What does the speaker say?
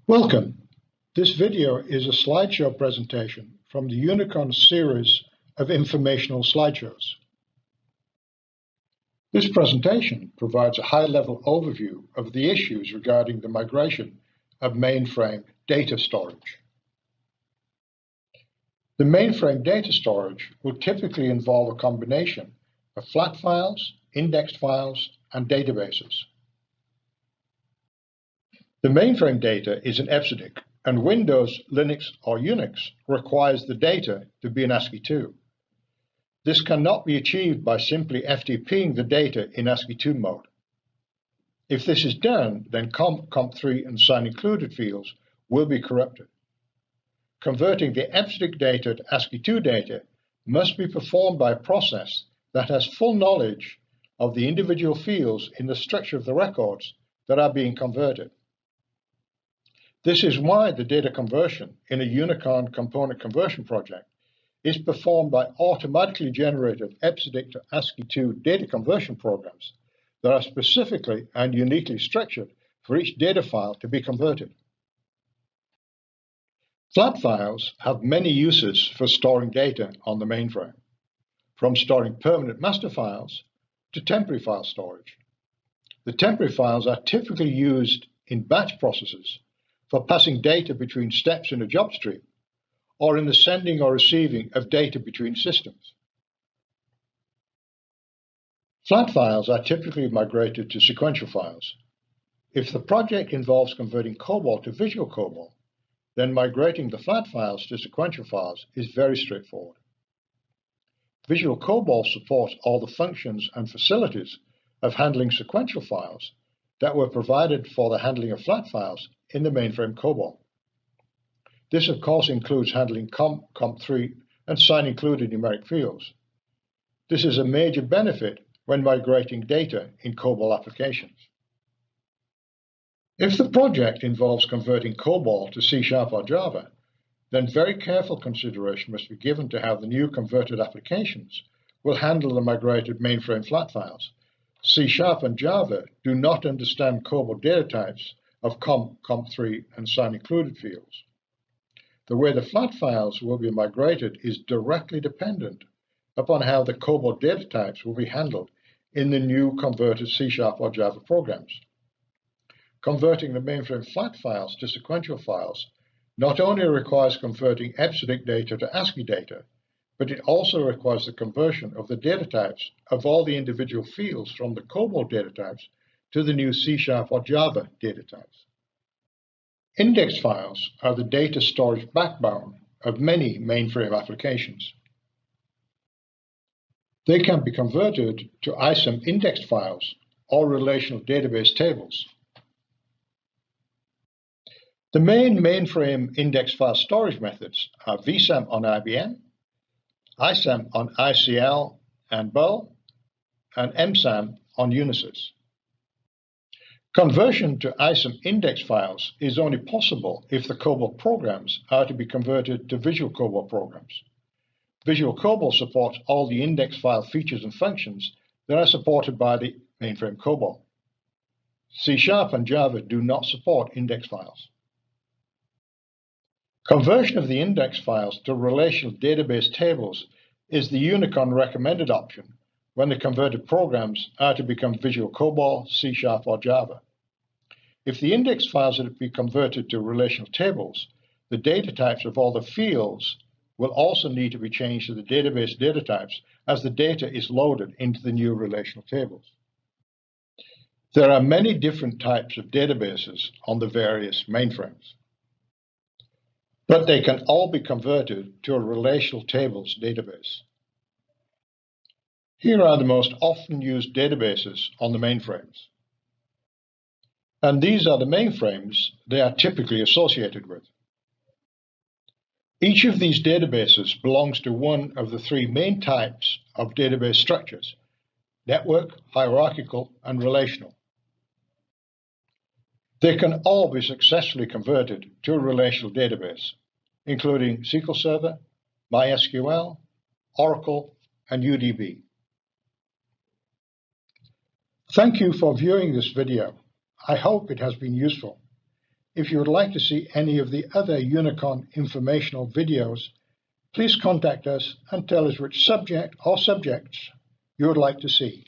Welcome. This video is a slideshow presentation from the Unicon series of informational slideshows. This presentation provides a high-level overview of the issues regarding the migration of mainframe data storage. The mainframe data storage will typically involve a combination of flat files, indexed files, and databases. The mainframe data is in EBCDIC, and Windows, Linux, or Unix requires the data to be in ASCII2. This cannot be achieved by simply FTPing the data in ASCII2 mode. If this is done, then comp3 and sign included fields will be corrupted. Converting the EBCDIC data to ASCII2 data must be performed by a process that has full knowledge of the individual fields in the structure of the records that are being converted. This is why the data conversion in a Unicon component conversion project is performed by automatically generated EBCDIC to ASCII2 data conversion programs that are specifically and uniquely structured for each data file to be converted. Flat files have many uses for storing data on the mainframe, from storing permanent master files to temporary file storage. The temporary files are typically used in batch processes for passing data between steps in a job stream, or in the sending or receiving of data between systems. Flat files are typically migrated to sequential files. If the project involves converting COBOL to Visual COBOL, then migrating the flat files to sequential files is very straightforward. Visual COBOL supports all the functions and facilities of handling sequential files that were provided for the handling of flat files in the mainframe COBOL. This, of course, includes handling comp3, and sign included numeric fields. This is a major benefit when migrating data in COBOL applications. If the project involves converting COBOL to C# or Java, then very careful consideration must be given to how the new converted applications will handle the migrated mainframe flat files. C# and Java do not understand COBOL data types of comp3, and sign included fields. The way the flat files will be migrated is directly dependent upon how the COBOL data types will be handled in the new converted C# or Java programs. Converting the mainframe flat files to sequential files not only requires converting EBCDIC data to ASCII data, but it also requires the conversion of the data types of all the individual fields from the COBOL data types to the new C# or Java data types. Index files are the data storage backbone of many mainframe applications. They can be converted to ISAM indexed files or relational database tables. The main mainframe index file storage methods are VSAM on IBM, ISAM on ICL and Bell, and MSAM on Unisys. Conversion to ISAM index files is only possible if the COBOL programs are to be converted to Visual COBOL programs. Visual COBOL supports all the index file features and functions that are supported by the mainframe COBOL. C# and Java do not support index files. Conversion of the index files to relational database tables is the Unicon recommended option when the converted programs are to become Visual COBOL, C# or Java. If the index files are to be converted to relational tables, the data types of all the fields will also need to be changed to the database data types as the data is loaded into the new relational tables. There are many different types of databases on the various mainframes, but they can all be converted to a relational tables database. Here are the most often used databases on the mainframes. And these are the mainframes they are typically associated with. Each of these databases belongs to one of the three main types of database structures: network, hierarchical, and relational. They can all be successfully converted to a relational database, including SQL Server, MySQL, Oracle, and UDB. Thank you for viewing this video. I hope it has been useful. If you would like to see any of the other Unicon informational videos, please contact us and tell us which subject or subjects you would like to see.